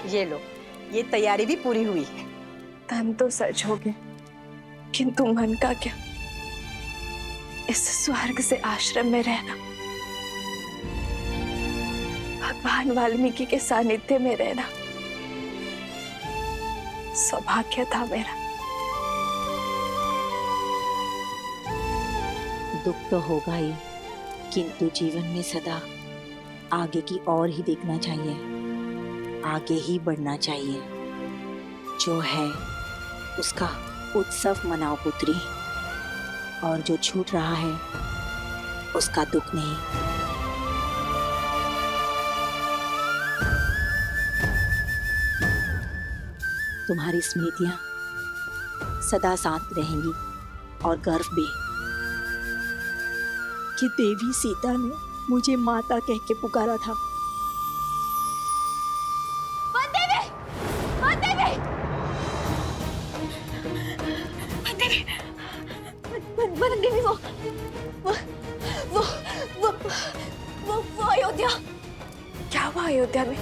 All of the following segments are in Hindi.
ये लो, ये तैयारी भी पूरी हुई है। तन तो सच हो गए, किंतु मन का क्या? इस स्वर्ग से आश्रम में रहना, भगवान वाल्मीकि के सानिध्य में रहना सौभाग्य था मेरा। दुख तो होगा ही, किंतु जीवन में सदा आगे की ओर ही देखना चाहिए, आगे ही बढ़ना चाहिए। जो है उसका उत्सव मनाओ पुत्री, और जो छूट रहा है उसका दुख नहीं। तुम्हारी स्मृतियां सदा साथ रहेंगी, और गर्व भी कि देवी सीता ने मुझे माता कह के पुकारा था। वन देवी, वो अयोध्या। क्या हुआ अयोध्या में?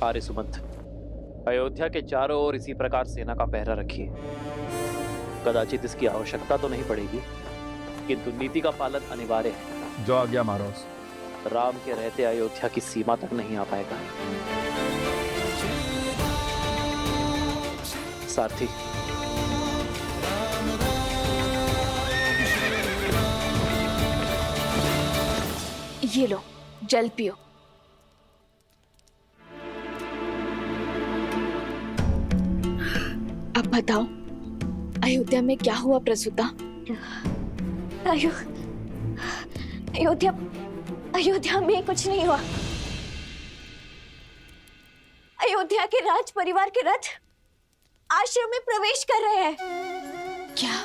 आर्य सुमंत, अयोध्या के चारों ओर इसी प्रकार सेना का पहरा रखिए। कदाचित इसकी आवश्यकता तो नहीं पड़ेगी, किंतु नीति का पालन अनिवार्य है। जो आज्ञा महाराज। राम के रहते अयोध्या की सीमा तक नहीं आ पाएगा। सारथी, ये लो, जल पियो। अब बताओ, अयोध्या में क्या हुआ प्रसूता? अयोध्या में कुछ नहीं हुआ। अयोध्या के राज परिवार के रथ आश्रम में प्रवेश कर रहे हैं। क्या?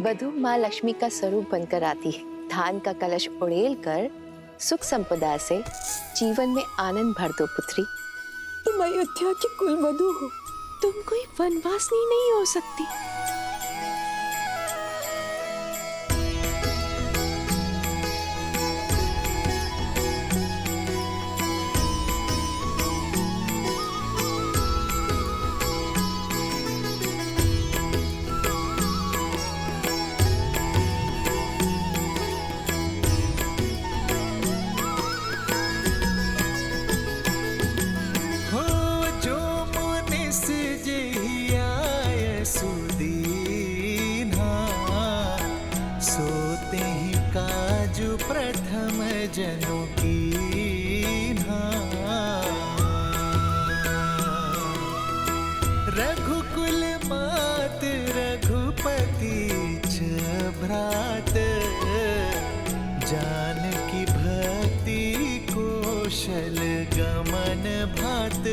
वधु माँ लक्ष्मी का स्वरूप बनकर आती है। धान का कलश उड़ेल कर सुख संपदा से जीवन में आनंद भर दो पुत्री। तुम अयोध्या की कुलवधू हो, तुम कोई वनवासिनी नहीं हो सकती। प्रथम जनों की रघुकुल मात रघुपति भ्रात जानकी भक्ति कौशल गमन भात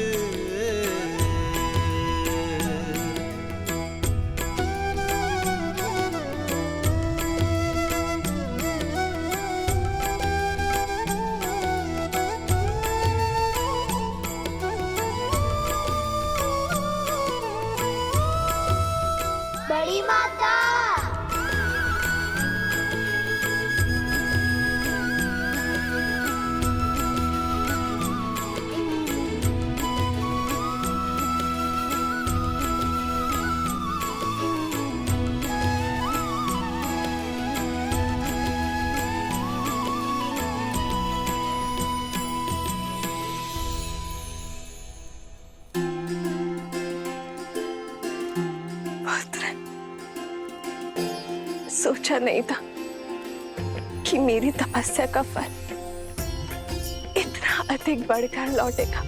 बड़ी माता। सोचा नहीं था कि मेरी तपस्या का फल इतना अधिक बढ़कर लौटेगा।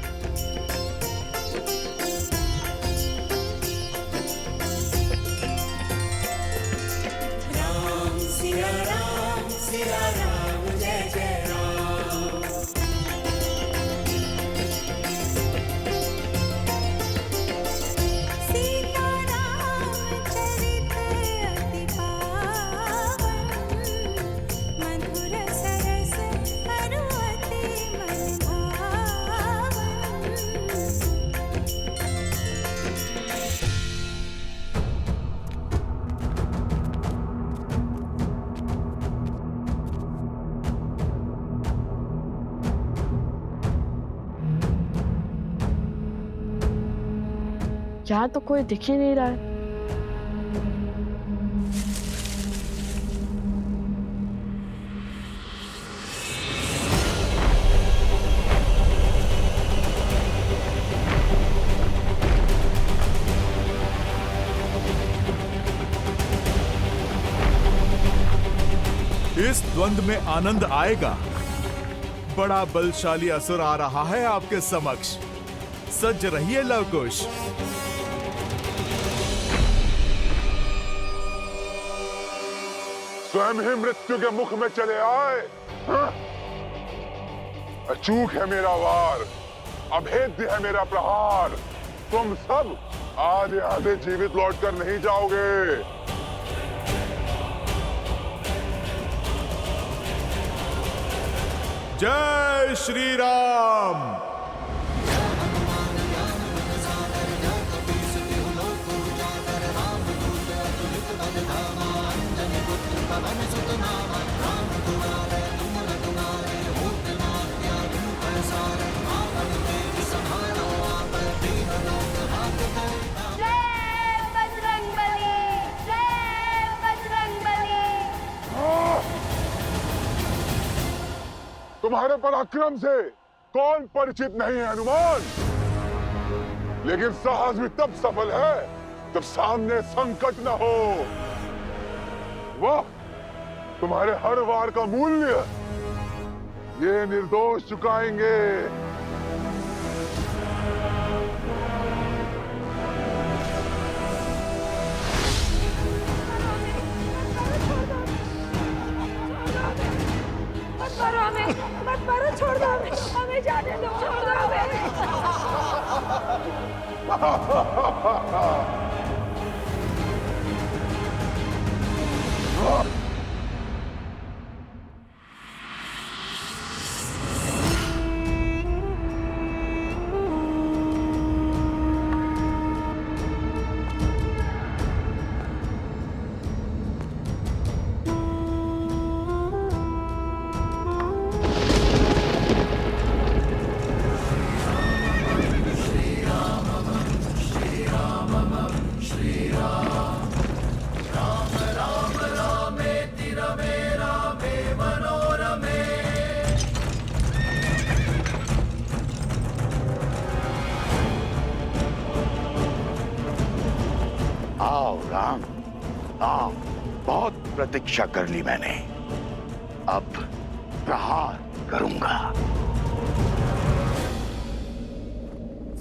यहाँ तो कोई दिख ही नहीं रहा है। इस द्वंद में आनंद आएगा। बड़ा बलशाली असुर आ रहा है आपके समक्ष। सज्ज रहिए लवकुश। स्वयं ही मृत्यु के मुख में चले आए। हाँ? अचूक है मेरा वार, अभेद्य है मेरा प्रहार। तुम सब आधे आधे जीवित लौटकर नहीं जाओगे। जय श्री राम। तुम्हारे पराक्रम से कौन परिचित नहीं है हनुमान, लेकिन साहस भी तब सफल है जब सामने संकट न हो। वाह, तुम्हारे हर वार का मूल्य ये निर्दोष चुकाएंगे। मत मारो, छोड़ दो हमें जाने दो, छोड़ दो हमें। आओ राम, आओ। बहुत प्रतीक्षा कर ली मैंने, अब प्रहार करूंगा।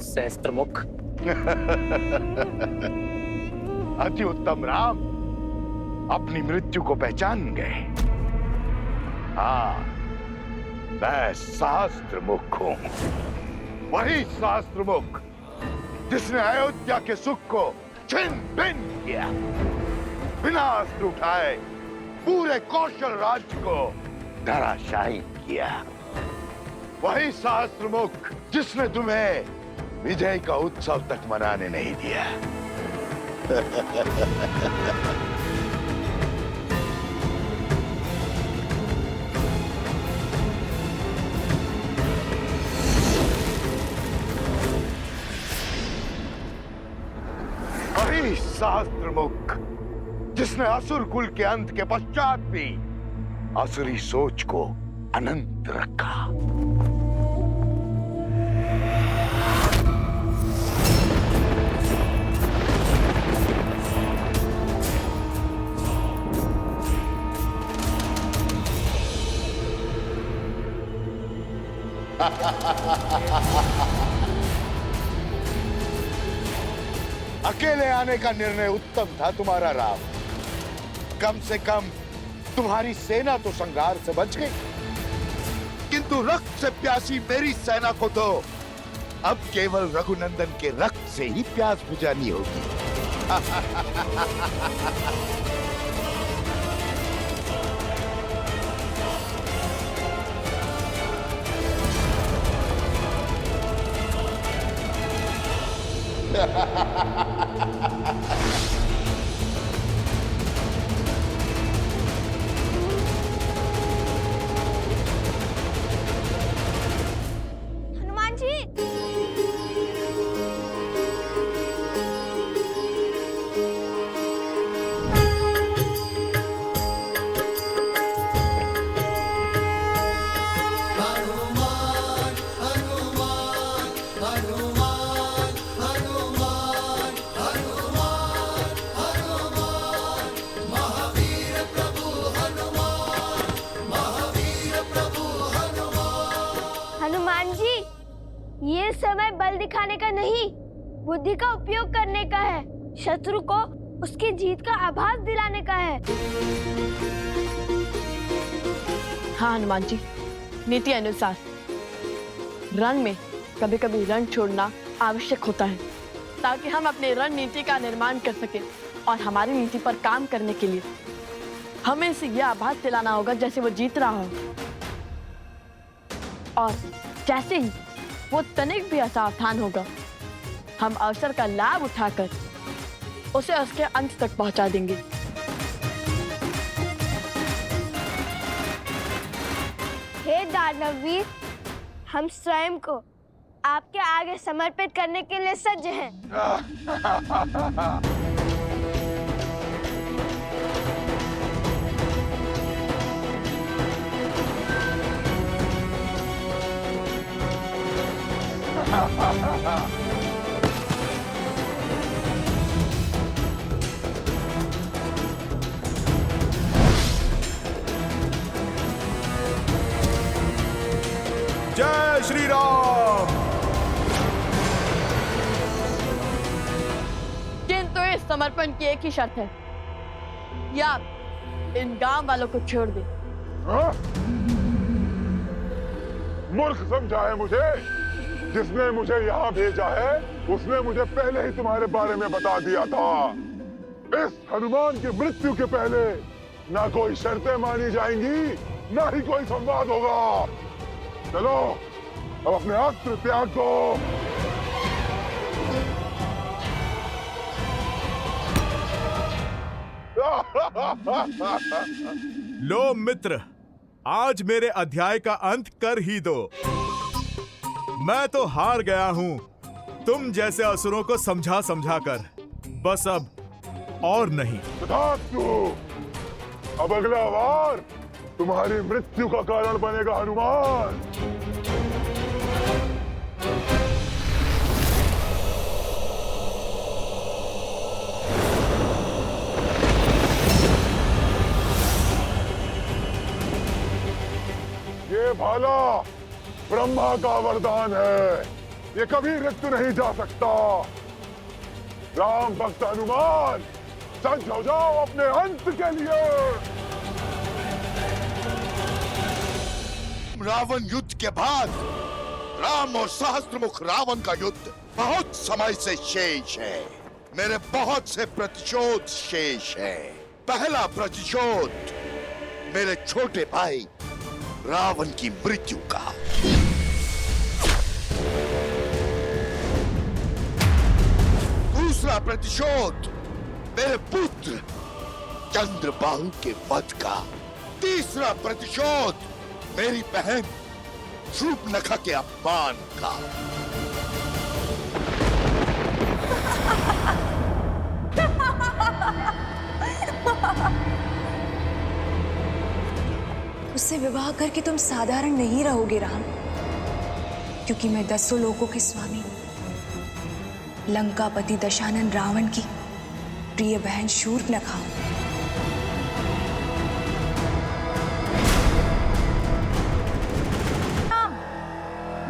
सहस्त्रमुख। अति उत्तम राम, अपनी मृत्यु को पहचान गए। हाँ, मैं सहस्त्रमुख हूं, वही सहस्त्रमुख जिसने अयोध्या के सुख को छिन भिन्न किया, बिना अस्त्र उठाए पूरे कौशल राज्य को धराशायी किया। वही सहस्त्रमुख जिसने तुम्हें विजय का उत्सव तक मनाने नहीं दिया। वही सहस्त्रमुख जिसने असुर कुल के अंत के पश्चात भी असुरी सोच को अनंत रखा। अकेले आने का निर्णय उत्तम था तुम्हारा राम। कम से कम तुम्हारी सेना तो संघार से बच गई, किंतु रक्त से प्यासी मेरी सेना को तो अब केवल रघुनंदन के रक्त से ही प्यास बुझानी होगी। हनुमान जी, हनुमान जी, ये समय बल दिखाने का नहीं, बुद्धि का उपयोग करने का है। शत्रु को उसकी जीत का आभास दिलाने का है। हाँ हनुमान जी, नीति अनुसार रण में कभी कभी रण छोड़ना आवश्यक होता है, ताकि हम अपने रणनीति का निर्माण कर सकें और हमारी नीति पर काम करने के लिए हमें इसे यह आभास दिलाना होगा जैसे वो जीत रहा हो, और जैसे ही वो तनिक भी असावधान होगा, हम अवसर का लाभ उठाकर उसे उसके अंत तक पहुंचा देंगे। हे दानवीर, हम स्वयं को आपके आगे समर्पित करने के लिए सज्ज हैं। जय श्री राम। किंतु इस समर्पण की एक ही शर्त है, या आप इन गांव वालों को छोड़ दे। हाँ? मूर्ख समझा है मुझे? जिसने मुझे यहाँ भेजा है उसने मुझे पहले ही तुम्हारे बारे में बता दिया था। इस हनुमान की मृत्यु के पहले ना कोई शर्तें मानी जाएंगी, ना ही कोई संवाद होगा। चलो अब अपने अस्त्र त्याग दो। लो मित्र, आज मेरे अध्याय का अंत कर ही दो। मैं तो हार गया हूं तुम जैसे असुरों को समझा समझा कर। बस अब और नहीं। तथास्तु। अब अगला वार तुम्हारी मृत्यु का कारण बनेगा हनुमान। ये भाला ब्रह्मा का वरदान है, ये कभी रिक्त नहीं जा सकता। राम भक्त हनुमान, सज्ज हो जाओ अपने अंत के लिए। रावण युद्ध के बाद राम और सहस्त्रमुख रावण का युद्ध बहुत समय से शेष है। मेरे बहुत से प्रतिशोध शेष है। पहला प्रतिशोध मेरे छोटे भाई रावण की मृत्यु का। दूसरा प्रतिशोध मेरे पुत्र चंद्रबाहु के वध का। तीसरा प्रतिशोध मेरी बहन शूर्पणखा के अपमान का। उससे विवाह करके तुम साधारण नहीं रहोगे राम, क्योंकि मैं 10 लोकों के स्वामी लंकापति दशानन रावण की प्रिय बहन शूर्पणखा हूं।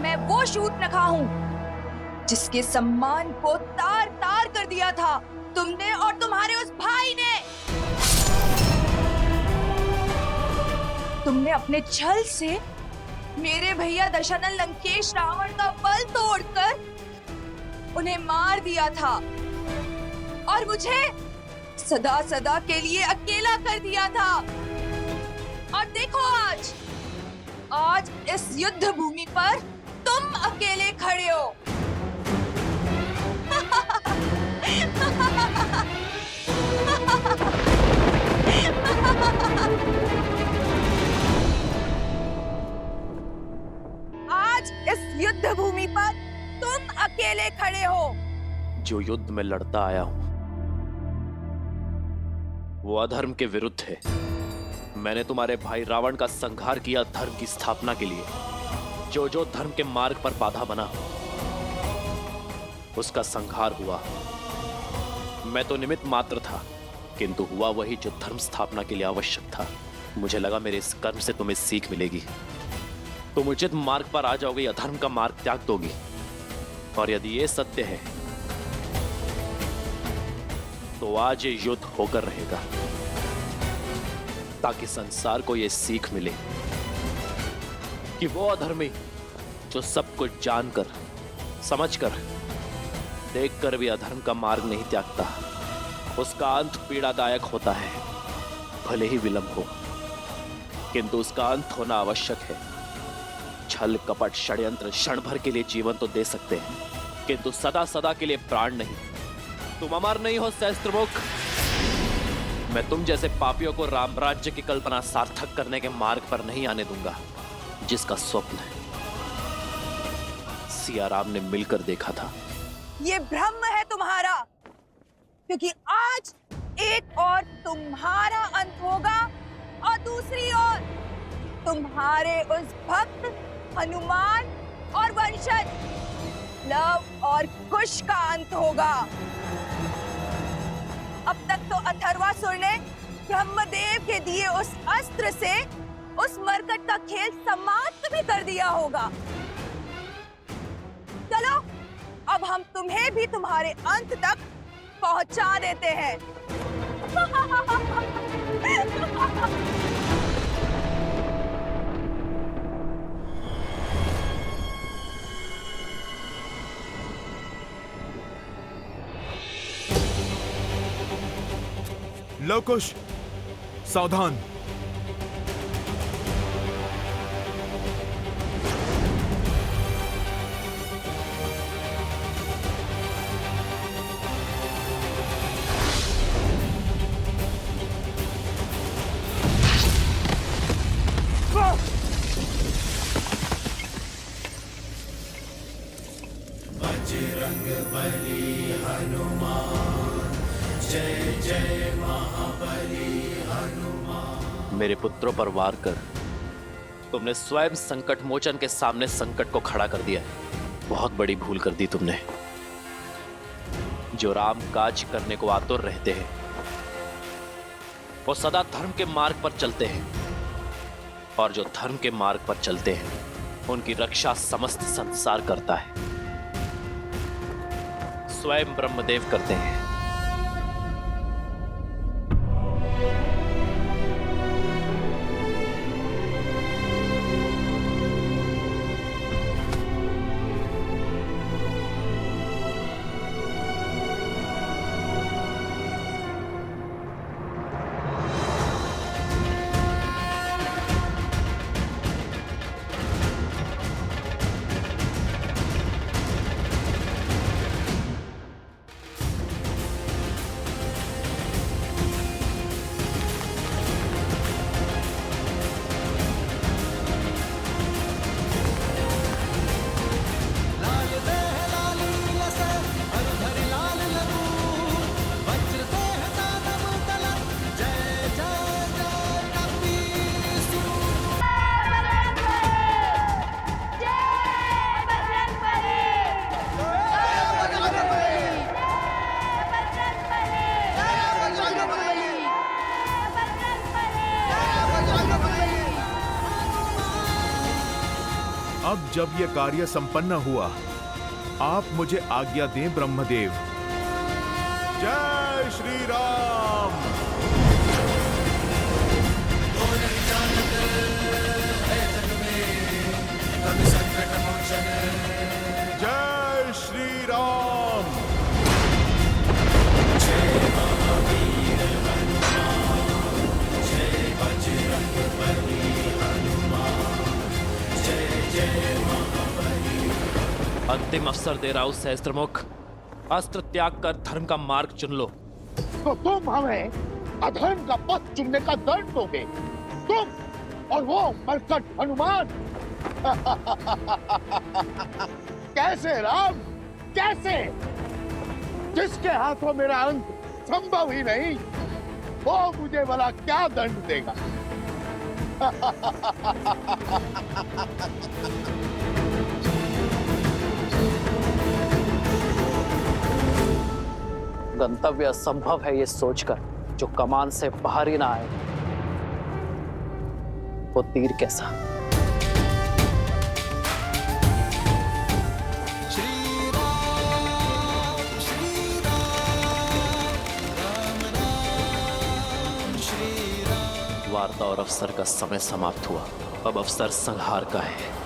मैं वो शूर्पणखा हूँ, जिसके सम्मान को तार तार कर दिया था तुमने और तुम्हारे उस भाई ने। तुमने अपने छल से मेरे भैया दशानन लंकेश रावण का बल तोड़कर उन्हें मार दिया था और मुझे सदा सदा के लिए अकेला कर दिया था। और देखो आज इस युद्ध भूमि पर तुम अकेले खड़े हो। आज इस युद्ध भूमि पर तुम अकेले खड़े हो। जो युद्ध में लड़ता आया हूं वो अधर्म के विरुद्ध है। मैंने तुम्हारे भाई रावण का संहार किया धर्म की स्थापना के लिए। जो जो धर्म के मार्ग पर बाधा बना उसका संहार हुआ। मैं तो निमित्त मात्र था, किंतु हुआ वही जो धर्म स्थापना के लिए आवश्यक था। मुझे लगा मेरे इस कर्म से तुम्हें सीख मिलेगी, तुम उचित मार्ग पर आ जाओगी, अधर्म का मार्ग त्याग दोगी। और यदि ये सत्य है तो आज ये युद्ध होकर रहेगा, ताकि संसार को ये सीख मिले कि वो अधर्मी जो सब कुछ जानकर, समझकर, देखकर भी अधर्म का मार्ग नहीं त्यागता, उसका अंत पीड़ादायक होता है। भले ही विलंब हो, किंतु उसका अंत होना आवश्यक है। छल कपट षड्यंत्र क्षण भर के लिए जीवन तो दे सकते हैं, किंतु सदा सदा के लिए प्राण नहीं। तुम अमर नहीं हो सहस्त्रमुख। मैं तुम जैसे पापियों को राम राज्य की कल्पना सार्थक करने के मार्ग पर नहीं आने दूंगा, जिसका स्वप्न सिया राम ने मिलकर देखा था। ये भ्रम है तुम्हारा, क्योंकि आज एक और तुम्हारा अंत होगा और दूसरी ओर तुम्हारे उस भक्त हनुमान और वंशज लव और कुश का अंत होगा। अब तक तो अथर्वासुर ने ब्रह्मदेव के दिए उस अस्त्र से उस मरकट का खेल समाप्त भी कर दिया होगा। चलो अब हम तुम्हें भी तुम्हारे अंत तक पहुंचा देते हैं। लव कुश, सावधान। मेरे पुत्रों पर वार कर तुमने स्वयं संकट मोचन के सामने संकट को खड़ा कर दिया। बहुत बड़ी भूल कर दी तुमने। जो राम काज करने को आतुर रहते हैं वो सदा धर्म के मार्ग पर चलते हैं, और जो धर्म के मार्ग पर चलते हैं उनकी रक्षा समस्त संसार करता है। स्वयं ब्रह्मदेव करते हैं। अब जब ये कार्य संपन्न हुआ, आप मुझे आज्ञा दें ब्रह्मदेव। जय श्री राम। जय श्री राम। अंतिम अवसर दे रहा हूं सहस्त्रमुख, अस्त्र त्याग कर धर्म का मार्ग चुन लो। तो तुम हमें अधर्म का पथ चुनने का दंड दोगे? तुम और वो मरकट हनुमान? कैसे राम, कैसे? जिसके हाथों मेरा अंत संभव ही नहीं, वो मुझे भला क्या दंड देगा? गंतव्य असंभव है ये सोचकर जो कमान से बाहर ही ना आए, वो तीर कैसा। वार्ता और अवसर का समय समाप्त हुआ, अब अवसर संहार का है।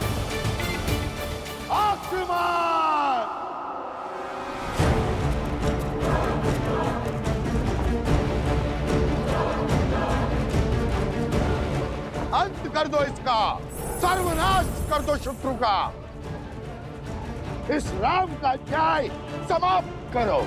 अंत कर दो इसका, सर्वनाश कर दो शत्रु का, इस राम का न्याय समाप्त करो।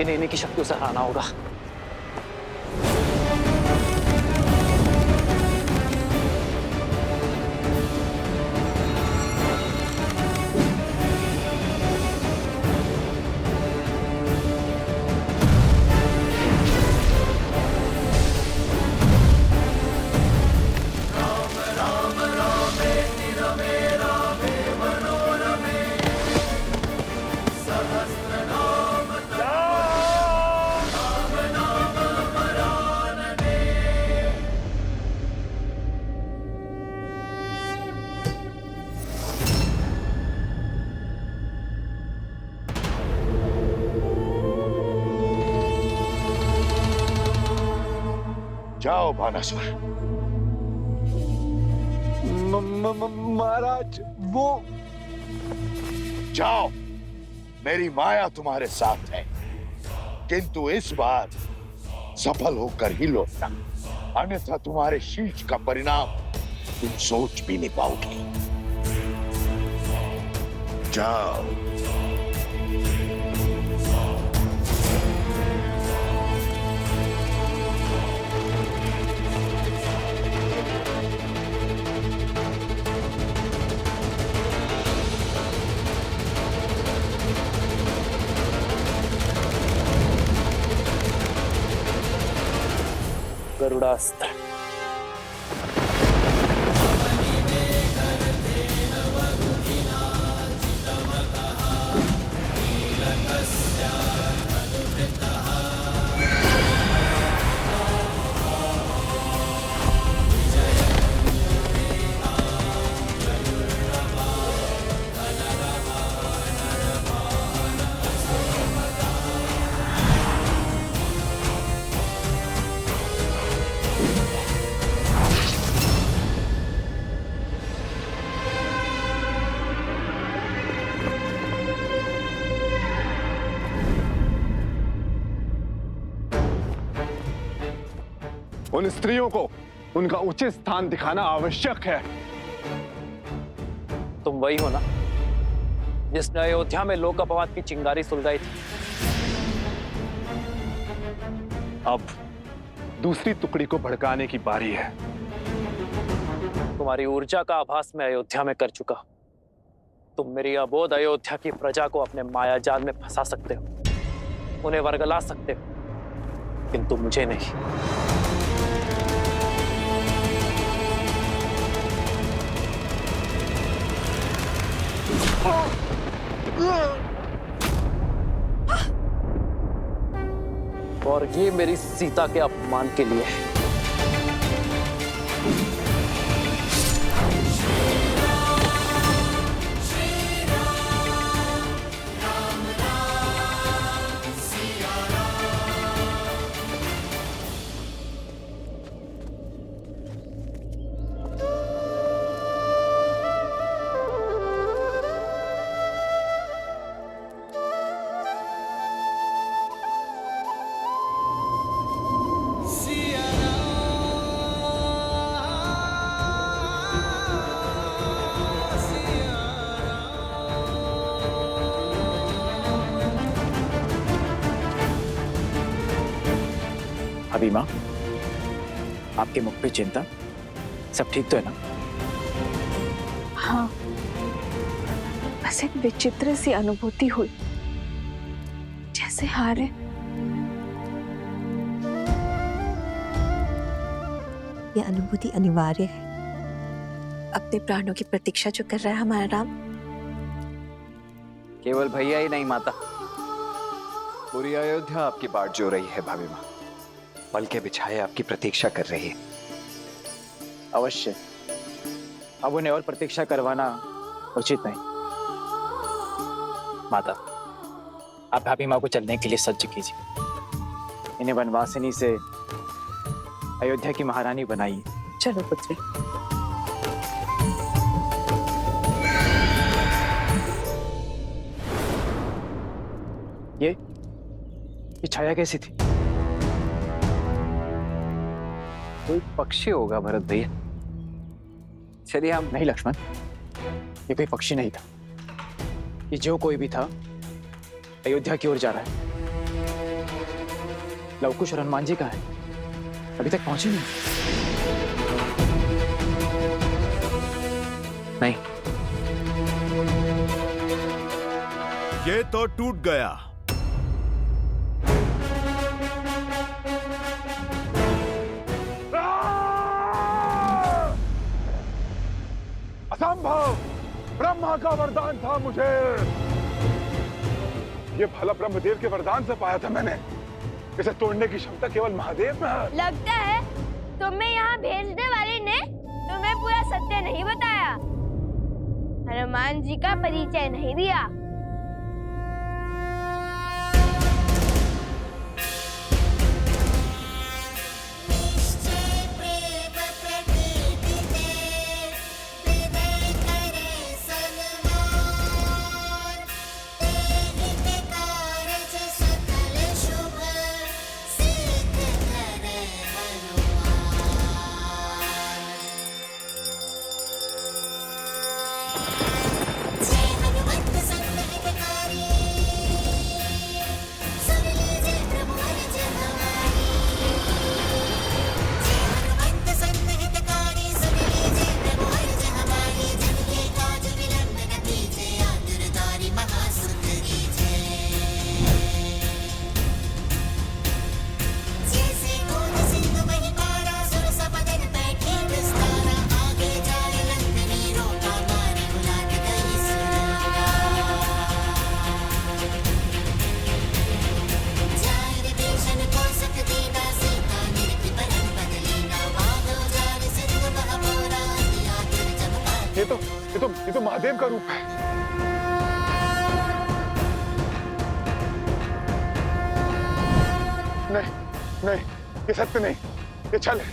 इन्हीं की शक्तियों से हराना होगा। जाओ बानासुर। महाराज वो। जाओ, मेरी माया तुम्हारे साथ है, किंतु इस बार सफल होकर ही लौटना, अन्यथा तुम्हारे शीश का परिणाम तुम सोच भी नहीं पाओगे। जाओ। गरुड़ास्त्र। उन स्त्रियों को उनका उचित स्थान दिखाना आवश्यक है। तुम वही हो ना जिसने अयोध्या में लोक अपवाद की चिंगारी सुलगाई थी। अब दूसरी टुकड़ी को भड़काने की बारी है। तुम्हारी ऊर्जा का आभास मैं अयोध्या में कर चुका। तुम मेरी अबोध अयोध्या की प्रजा को अपने मायाजाल में फंसा सकते हो, उन्हें वर्गला सकते हो, किंतु मुझे नहीं। और ये मेरी सीता के अपमान के लिए है। अभी माँ, आपके मुख पे चिंता, सब ठीक तो है ना? हाँ, बस एक विचित्र सी अनुभूति हुई, जैसे हारे। यह अनुभूति अनिवार्य है। अपने प्राणों की प्रतीक्षा जो कर रहा है हमारा राम। केवल भैया ही नहीं माता, पूरी अयोध्या आपकी बाट जो रही है भाभी माँ। पल के बिछाए आपकी प्रतीक्षा कर रही है। अवश्य, अब उन्हें और प्रतीक्षा करवाना उचित नहीं। माता, आप भाभी माँ को चलने के लिए सज्ज कीजिए। इन्हें वनवासिनी से अयोध्या की महारानी बनाइए। चलो पुत्री। ये छाया कैसी थी? कोई पक्षी होगा भरत भैया। चलिए हम नहीं लक्ष्मण, ये कोई पक्षी नहीं था। ये जो कोई भी था अयोध्या की ओर जा रहा है। लवकुश और हनुमान जी कहाँ है? अभी तक पहुंचे नहीं। ये तो टूट गया। असंभव! ब्रह्मा का वरदान था मुझे। ये भला ब्रह्मदेव के वरदान से पाया था मैंने। इसे तोड़ने की क्षमता केवल महादेव में है। लगता है तुम्हें यहाँ भेजने वाले ने तुम्हें पूरा सत्य नहीं बताया, हनुमान जी का परिचय नहीं दिया। ये तो महादेव का रूप है। नहीं, ये सत्य नहीं, ये छल है,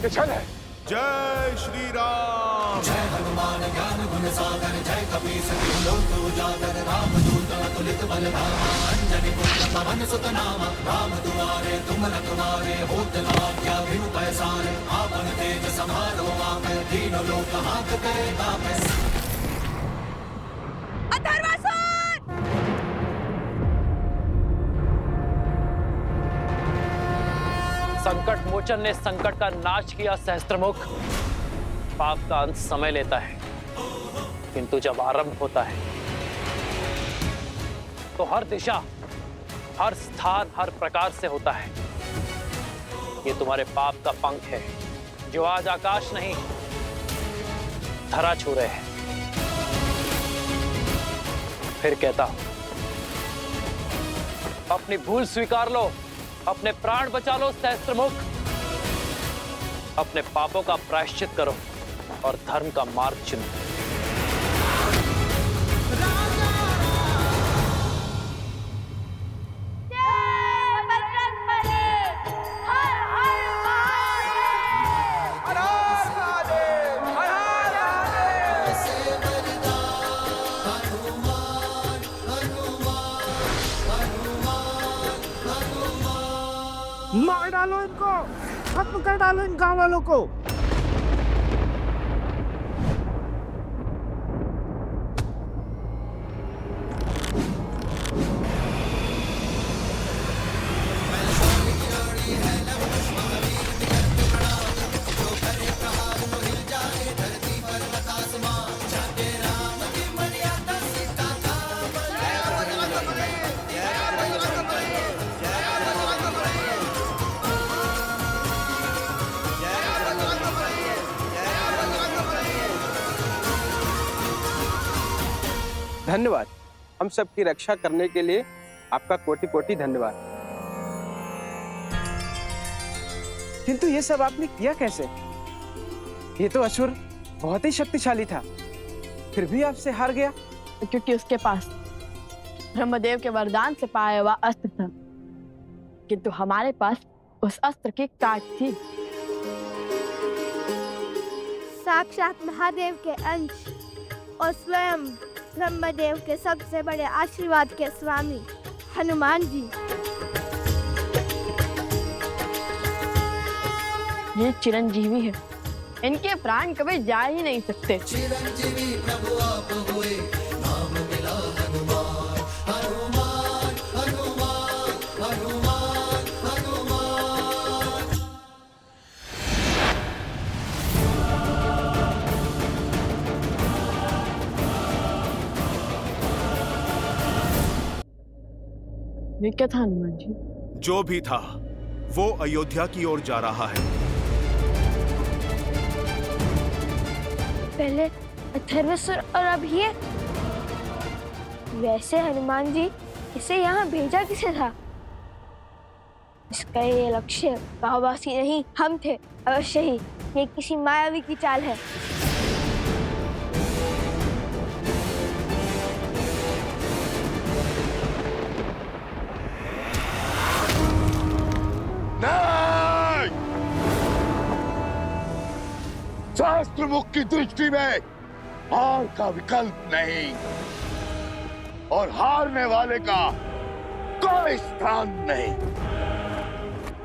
ये छल है। जय श्री राम। जय हनुमान ज्ञान गुण सागर, जय कपीस तिलोक उजागर, राम दूत अतुलित बलधामा। अथर्वासुर! संकट मोचन ने संकट का नाश किया सहस्त्रमुख। पाप का अंत समय लेता है, किंतु जब आरंभ होता है तो हर दिशा, हर स्थान, हर प्रकार से होता है। ये तुम्हारे पाप का पंख है जो आज आकाश नहीं धरा छू रहे हैं। फिर कहता हूं, अपनी भूल स्वीकार लो, अपने प्राण बचा लो सहस्त्रमुख। अपने पापों का प्रायश्चित करो और धर्म का मार्ग चुनो। मार डालो इनको, खत्म कर डालो इन गांव वालों को। धन्यवाद। हम सबकी रक्षा करने के लिए आपका कोटि कोटि धन्यवाद। किंतु ये सब आपने किया कैसे? ये तो असुर बहुत ही शक्तिशाली था, फिर भी आपसे हार गया। क्योंकि उसके पास ब्रह्मदेव के वरदान से पाया हुआ अस्त्र था, किंतु हमारे पास उस अस्त्र की काट थी। साक्षात महादेव के अंश और स्वयं ब्रह्मदेव के सबसे बड़े आशीर्वाद के स्वामी हनुमान जी। ये चिरंजीवी है, इनके प्राण कभी जा ही नहीं सकते। चिरंजीवी प्रभु आप हुए, नाम मिला हनुमान, हनुमान, हनुमान, हनुमान, हनुमान। ये क्या था हनुमान जी? जो भी था वो अयोध्या की ओर जा रहा है। पहले अथर्वसुर और अब ये। वैसे हनुमान जी इसे यहाँ भेजा किसे था? इसका ये लक्ष्य गांववासी नहीं, हम थे अवश्य ही। ये किसी मायावी की चाल है। नहीं! सहस्त्रमुख की दृष्टि में हार का विकल्प नहीं, और हारने वाले का कोई स्थान नहीं।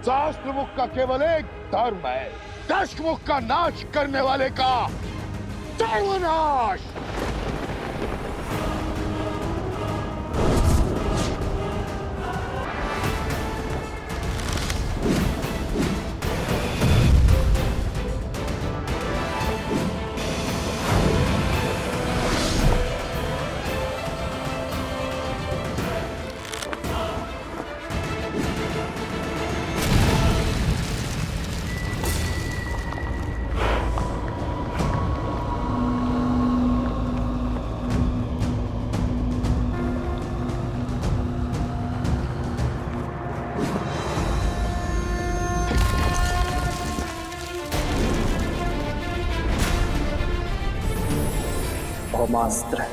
सहस्त्रमुख का केवल एक धर्म है, दशमुख का नाश करने वाले का सर्वनाश। ब्रह्मास्त्र